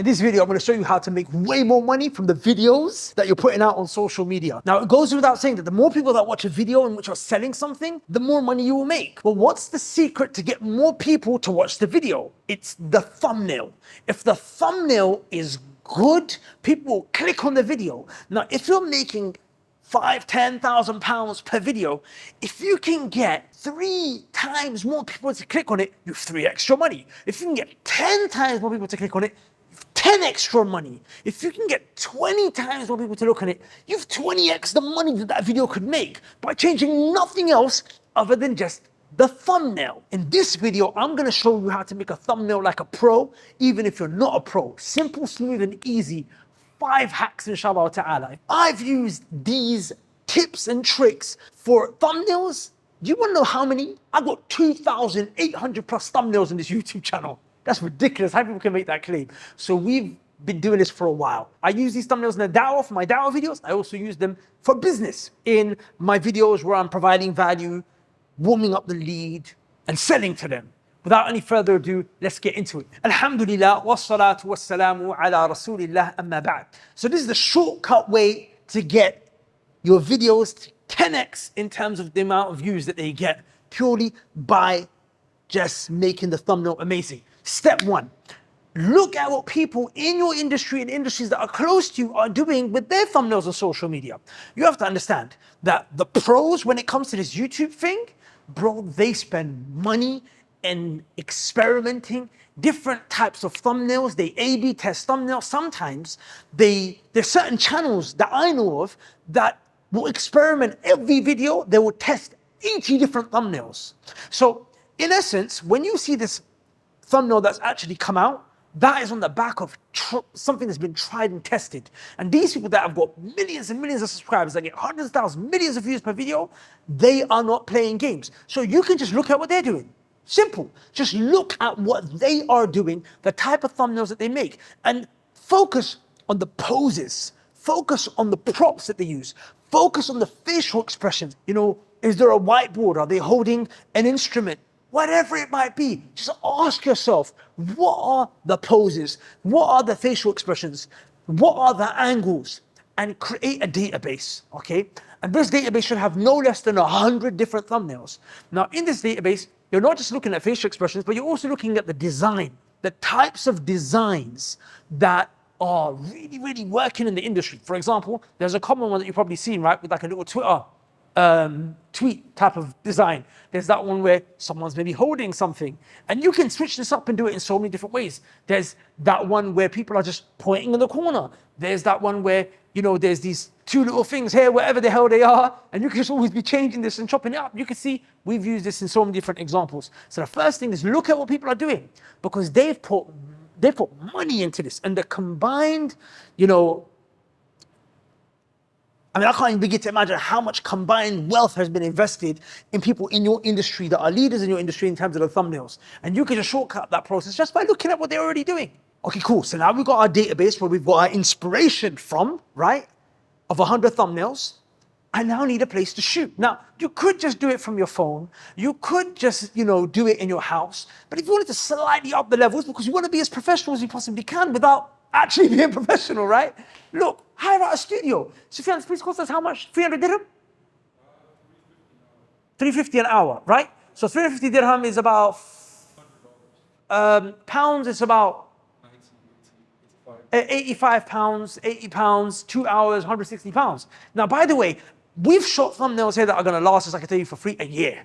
this video, I'm going to show you how to make way more money from the videos that you're putting out on social media. Now, it goes without saying that the more people that watch a video in which you're selling something, the more money you will make. But what's the secret to get more people to watch the video? It's the thumbnail. If the thumbnail is good, people will click on the video. Now, if you're making £5,000-10,000 per video, if you can get 3 times more people to click on it, you have 3 extra money. If you can get 10 times more people to click on it, you have 10 extra money. If you can get 20 times more people to look on it, you have 20x the money that that video could make by changing nothing else other than just the thumbnail. In this video, I'm gonna show you how to make a thumbnail like a pro, even if you're not a pro. Simple, smooth, and easy. 5 hacks, inshallah ta'ala. I've used these tips and tricks for thumbnails. Do you want to know how many? I've got 2,800 plus thumbnails on this YouTube channel. That's ridiculous. How people can make that claim? So we've been doing this for a while. I use these thumbnails in the da'wah for my da'wah videos. I also use them for business in my videos where I'm providing value, warming up the lead, and selling to them. Without any further ado, let's get into it. Alhamdulillah, wassalatu wassalamu ala rasulillah, amma ba'd. So this is the shortcut way to get your videos to 10x in terms of the amount of views that they get, purely by just making the thumbnail amazing. Step 1, look at what people in your industry and industries that are close to you are doing with their thumbnails on social media. You have to understand that the pros, when it comes to this YouTube thing, bro, they spend money and experimenting different types of thumbnails. They A/B test thumbnails. Sometimes there's certain channels that I know of that will experiment every video. They will test 80 different thumbnails. So in essence, when you see this thumbnail that's actually come out, that is on the back of something that's been tried and tested. And these people that have got millions and millions of subscribers, that get hundreds of thousands, millions of views per video, they are not playing games. So you can just look at what they're doing. Simple. Just look at what they are doing, the type of thumbnails that they make, and focus on the poses. Focus on the props that they use. Focus on the facial expressions. You know, is there a whiteboard? Are they holding an instrument? Whatever it might be, just ask yourself, what are the poses? What are the facial expressions? What are the angles? And create a database, okay? And this database should have no less than 100 different thumbnails. Now, in this database, you're not just looking at facial expressions, but you're also looking at the design, the types of designs that are really, really working in the industry. For example, there's a common one that you've probably seen, right? With like a little Twitter tweet type of design. There's that one where someone's maybe holding something, and you can switch this up and do it in so many different ways. There's that one where people are just pointing in the corner. There's that one where, you know, there's these 2 little things here, wherever the hell they are, and you can just always be changing this and chopping it up. You can see we've used this in so many different examples. So the first thing is look at what people are doing, because they've put money into this, and the combined, you know, I mean, I can't even begin to imagine how much combined wealth has been invested in people in your industry that are leaders in your industry in terms of the thumbnails. And you can just shortcut that process just by looking at what they're already doing. Okay, cool. So now we've got our database where we've got our inspiration from, right? Of 100 thumbnails. I now need a place to shoot. Now, you could just do it from your phone. You could just, you know, do it in your house. But if you wanted to slightly up the levels, because you want to be as professional as you possibly can without actually being professional, right? Look, hire out a studio. Sufyan, please cost us how much? 300 dirham? 350 an hour, right? So 350 dirham is about, pounds, it's about 85 pounds, 80 pounds, 2 hours, 160 pounds. Now, by the way, we've shot thumbnails here that are going to last us, I can tell you, for free a year.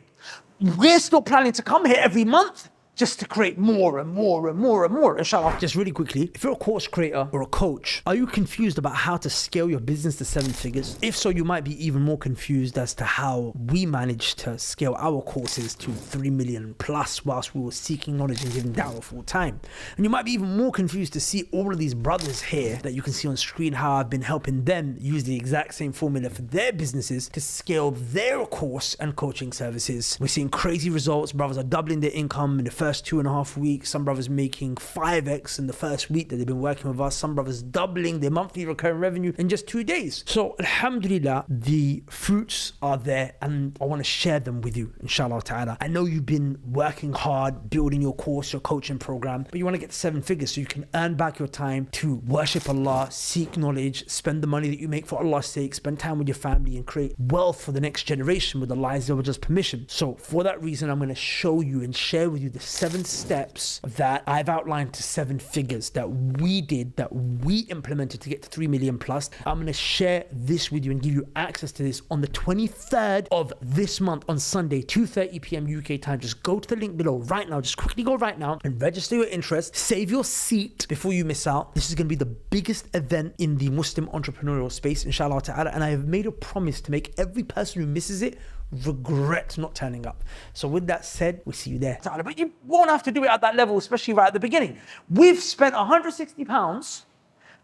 We're still planning to come here every month just to create more and more and more and more, inshallah. Just really quickly, if you're a course creator or a coach, are you confused about how to scale your business to 7 figures? If so, you might be even more confused as to how we managed to scale our courses to 3 million plus whilst we were seeking knowledge and giving da'wah full time. And you might be even more confused to see all of these brothers here that you can see on screen, how I've been helping them use the exact same formula for their businesses to scale their course and coaching services. We're seeing crazy results. Brothers are doubling their income in the first 2.5 weeks. Some brothers making 5x in the first week that they've been working with us. Some brothers doubling their monthly recurring revenue in just 2 days. So alhamdulillah, the fruits are there and I want to share them with you, inshallah ta'ala. I know you've been working hard, building your course, your coaching program, but you want to get to 7 figures so you can earn back your time to worship Allah, seek knowledge, spend the money that you make for Allah's sake, spend time with your family and create wealth for the next generation with Allah's permission. So for that reason, I'm going to show you and share with you the 7 steps that I've outlined to 7 figures that we did, that we implemented to get to 3 million plus. I'm going to share this with you and give you access to this on the 23rd of this month on Sunday, 2:30 p.m. UK time. Just go to the link below right now. Just quickly go right now and register your interest. Save your seat before you miss out. This is going to be the biggest event in the Muslim entrepreneurial space, inshallah ta'ala. And I have made a promise to make every person who misses it regret not turning up. So with that said, we'll see you there. But you won't have to do it at that level, especially right at the beginning. We've spent £160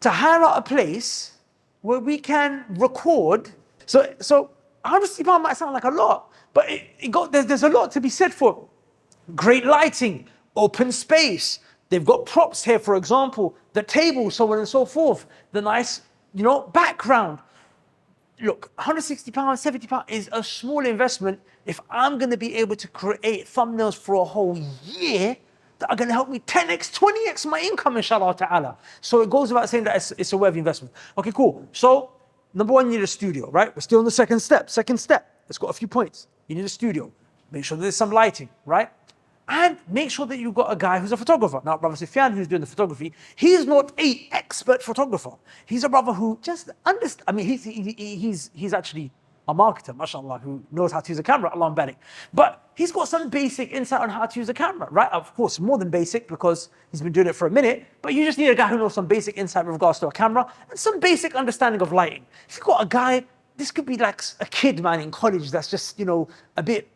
to hire out a place where we can record. So £160 might sound like a lot, but there's a lot to be said for great lighting, open space. They've got props here, for example, the table, so on and so forth, the nice, background. Look, £160, £70 is a small investment if I'm going to be able to create thumbnails for a whole year that are going to help me 10x, 20x my income, inshallah ta'ala. So it goes without saying that it's a worthy investment. Okay, cool. So number one, you need a studio, right? We're still in the second step. Let's got a few points. You need a studio. Make sure there's some lighting, right? And make sure that you've got a guy who's a photographer. Now, Brother Sufyan, who's doing the photography, he's not an expert photographer. He's a brother who just understands. I mean, he's actually a marketer, mashallah, who knows how to use a camera, Allah barik. But he's got some basic insight on how to use a camera, right? Of course, more than basic because he's been doing it for a minute, but you just need a guy who knows some basic insight with regards to a camera and some basic understanding of lighting. If you've got a guy, this could be like a kid, man, in college that's just, a bit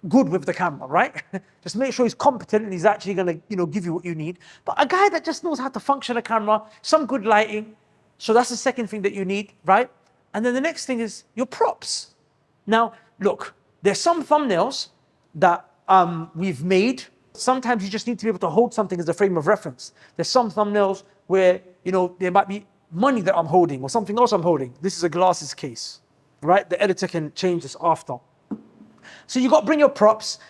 good with the camera, right? Just make sure he's competent and he's actually going to, give you what you need. But a guy that just knows how to function a camera, some good lighting. So that's the second thing that you need, right? And then the next thing is your props. Now, look, there's some thumbnails that we've made. Sometimes you just need to be able to hold something as a frame of reference. There's some thumbnails where, there might be money that I'm holding or something else I'm holding. This is a glasses case, right? The editor can change this after. So you got to bring your props.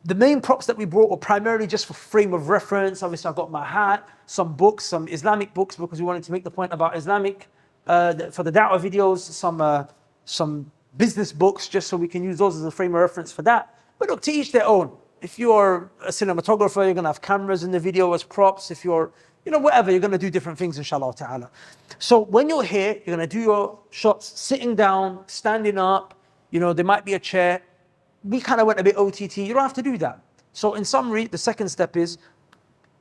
The main props that we brought were primarily just for frame of reference. Obviously, I've got my hat, some books, some Islamic books because we wanted to make the point about Islamic for the da'wah videos, some business books just so we can use those as a frame of reference for that. But look, to each their own. If you're a cinematographer, you're going to have cameras in the video as props. If you're, whatever, you're going to do different things, inshallah ta'ala. So when you're here, you're going to do your shots sitting down, standing up. There might be a chair. We kind of went a bit OTT. You don't have to do that. So in summary, the second step is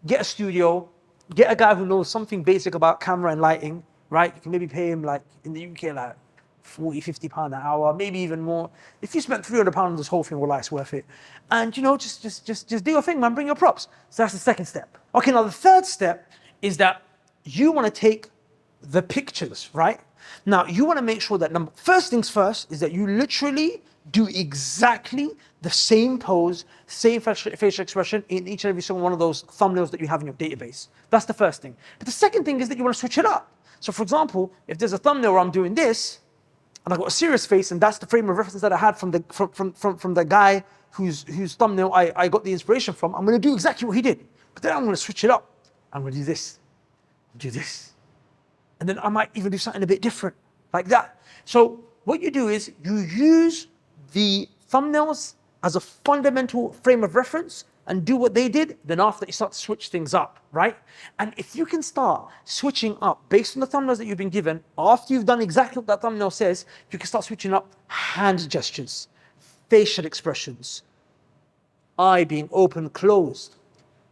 get a studio, get a guy who knows something basic about camera and lighting, right? You can maybe pay him like in the UK, like 40, 50 pound an hour, maybe even more. If you spent 300 pounds on this whole thing, well, it's worth it. And just do your thing, man, bring your props. So that's the second step. Okay, now the third step is that you want to take the pictures, right? Now, you want to make sure that first things first is that you literally do exactly the same pose, same facial expression in each and every single one of those thumbnails that you have in your database. That's the first thing. But the second thing is that you want to switch it up. So for example, if there's a thumbnail where I'm doing this, and I've got a serious face, and that's the frame of reference that I had from the guy whose thumbnail I got the inspiration from, I'm going to do exactly what he did. But then I'm going to switch it up. I'm going to do this. And then I might even do something a bit different, like that. So what you do is you use the thumbnails as a fundamental frame of reference and do what they did, then after you start to switch things up, right? And if you can start switching up based on the thumbnails that you've been given, after you've done exactly what that thumbnail says, you can start switching up hand gestures, facial expressions, eye being open, closed,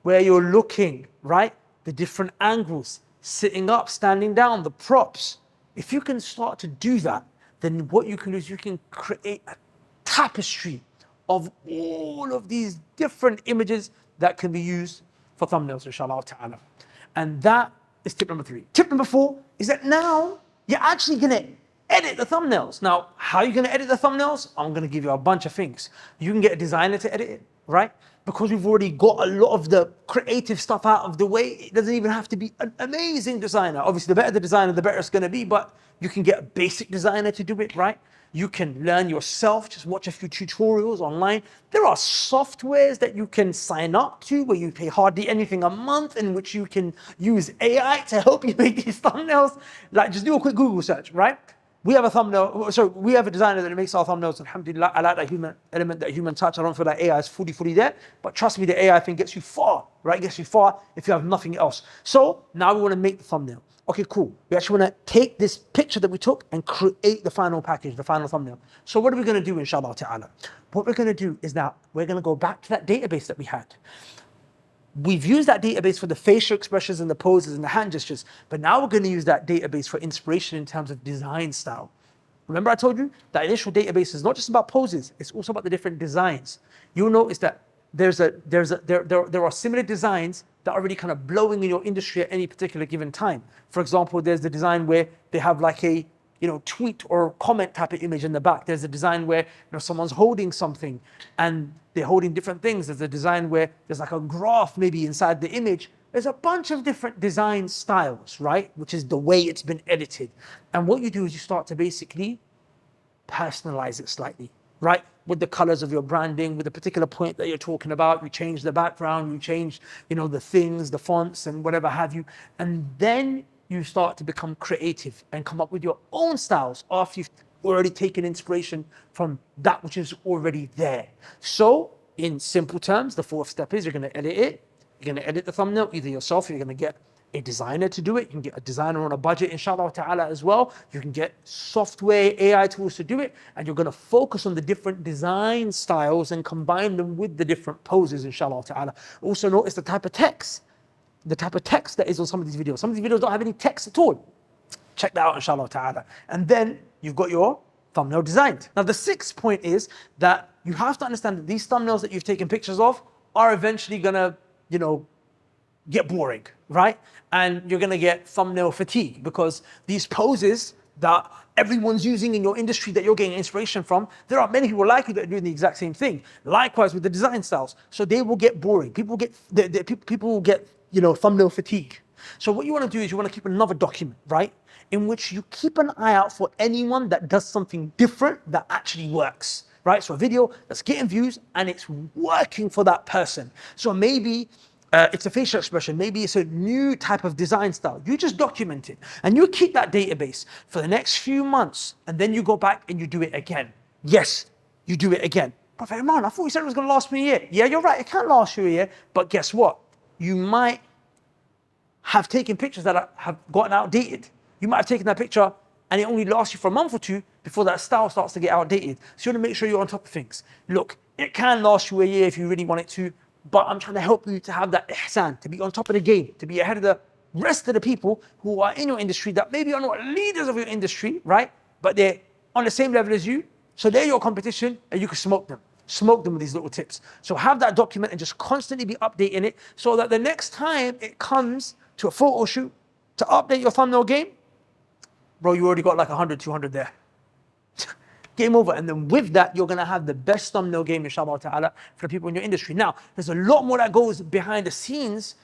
where you're looking, right? The different angles, sitting up, standing down, the props. If you can start to do that, then what you can do is you can create a tapestry of all of these different images that can be used for thumbnails, inshallah ta'ala. And that is tip number 3. Tip number 4 is that now you're actually going to edit the thumbnails. Now, how are you going to edit the thumbnails? I'm going to give you a bunch of things. You can get a designer to edit it. right? Because we've already got a lot of the creative stuff out of the way, it doesn't even have to be an amazing designer. Obviously, the better the designer, the better it's going to be, but you can get a basic designer to do it, right? You can learn yourself, just watch a few tutorials online. There are softwares that you can sign up to where you pay hardly anything a month, in which you can use AI to help you make these thumbnails. Like, just do a quick Google search, right? We have a thumbnail, so we have a designer that makes our thumbnails. Alhamdulillah, I like that human element, that human touch. I don't feel like AI is fully there, but trust me, the AI thing gets you far, right? Gets you far if you have nothing else. So now we want to make the thumbnail. Okay, cool. We actually want to take this picture that we took and create the final package, the final thumbnail. So what are we going to do, inshallah ta'ala? What we're going to do is now we're going to go back to that database that we had. We've used that database for the facial expressions and the poses and the hand gestures, but now we're going to use that database for inspiration in terms of design style. Remember I told you that initial database is not just about poses, it's also about the different designs. You'll notice that there are similar designs that are already kind of blowing in your industry at any particular given time. For example, there's the design where they have like a tweet or comment type of image in the back. There's a design where someone's holding something and they're holding different things. There's a design where there's like a graph maybe inside the image. There's a bunch of different design styles, right? Which is the way it's been edited. And what you do is you start to basically personalize it slightly, right? With the colors of your branding, with the particular point that you're talking about. You change the background, you change, the things, the fonts and whatever have you. And then you start to become creative and come up with your own styles after you've already taken inspiration from that which is already there. So in simple terms, the fourth step is you're going to edit it. You're going to edit the thumbnail either yourself, or you're going to get a designer to do it. You can get a designer on a budget, inshallah ta'ala, as well. You can get software, AI tools to do it. And you're going to focus on the different design styles and combine them with the different poses, inshallah ta'ala. Also notice the type of text that is on some of these videos. Some of these videos don't have any text at all. Check that out, inshallah ta'ala. And then you've got your thumbnail designed. Now, the sixth point is that you have to understand that these thumbnails that you've taken pictures of are eventually gonna, get boring, right? And you're gonna get thumbnail fatigue, because these poses that everyone's using in your industry that you're getting inspiration from, there are many people like you that are doing the exact same thing. Likewise with the design styles. So they will get boring. People will get thumbnail fatigue. So what you want to do is you want to keep another document, right? In which you keep an eye out for anyone that does something different that actually works, right? So a video that's getting views and it's working for that person. So maybe it's a facial expression, maybe it's a new type of design style. You just document it and you keep that database for the next few months, and then you go back and you do it again. Yes, you do it again. But Imran, I thought you said it was going to last me a year. Yeah, you're right, it can't last you a year, but guess what? You might have taken pictures that have gotten outdated. You might have taken that picture and it only lasts you for a month or two before that style starts to get outdated. So you want to make sure you're on top of things. Look, it can last you a year if you really want it to, but I'm trying to help you to have that ihsan, to be on top of the game, to be ahead of the rest of the people who are in your industry that maybe are not leaders of your industry, right? But they're on the same level as you. So they're your competition and you can smoke them. Smoke them with these little tips. So have that document and just constantly be updating it, so that the next time it comes to a photo shoot to update your thumbnail game, bro, you already got like 100, 200 there. Game over. And then with that, you're going to have the best thumbnail game, inshallah ta'ala, for the people in your industry. Now, there's a lot more that goes behind the scenes.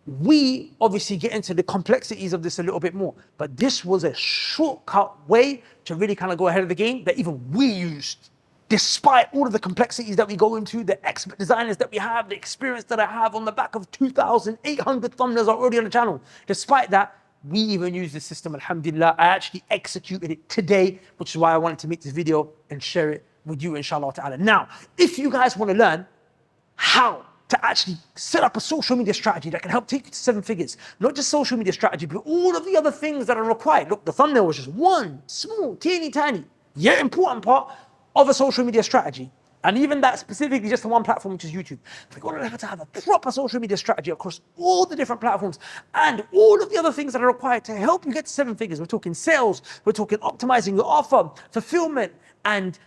We obviously get into the complexities of this a little bit more, but this was a shortcut way to really kind of go ahead of the game that even we used. Despite all of the complexities that we go into, the expert designers that we have, the experience that I have on the back of 2,800 thumbnails are already on the channel. Despite that, we even use the system, alhamdulillah. I actually executed it today, which is why I wanted to make this video and share it with you, inshallah ta'ala. Now, if you guys want to learn how to actually set up a social media strategy that can help take you to 7 figures, not just social media strategy, but all of the other things that are required. Look, the thumbnail was just one small, teeny tiny, yet important part of a social media strategy. And even that specifically just on one platform, which is YouTube. We've got to learn how to have a proper social media strategy across all the different platforms and all of the other things that are required to help you get to 7 figures. We're talking sales, we're talking optimizing your offer, fulfillment, and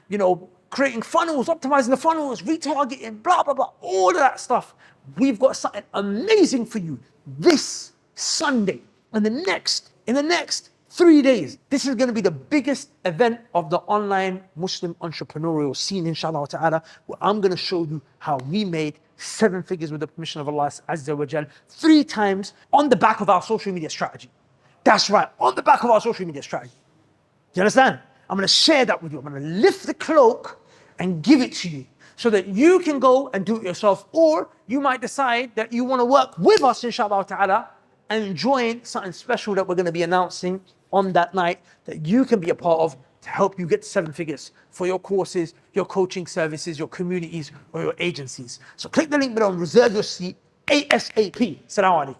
creating funnels, optimizing the funnels, retargeting, blah, blah, blah, all of that stuff. We've got something amazing for you this Sunday. In the next 3 days. This is going to be the biggest event of the online Muslim entrepreneurial scene, inshallah ta'ala, where I'm going to show you how we made 7 figures with the permission of Allah Azza wa Jal 3 times on the back of our social media strategy. That's right, on the back of our social media strategy. Do you understand? I'm going to share that with you. I'm going to lift the cloak and give it to you so that you can go and do it yourself, or you might decide that you want to work with us, inshallah ta'ala, and join something special that we're going to be announcing on that night that you can be a part of to help you get 7 figures for your courses, your coaching services, your communities, or your agencies. So click the link below and reserve your seat ASAP. Assalamu alaikum.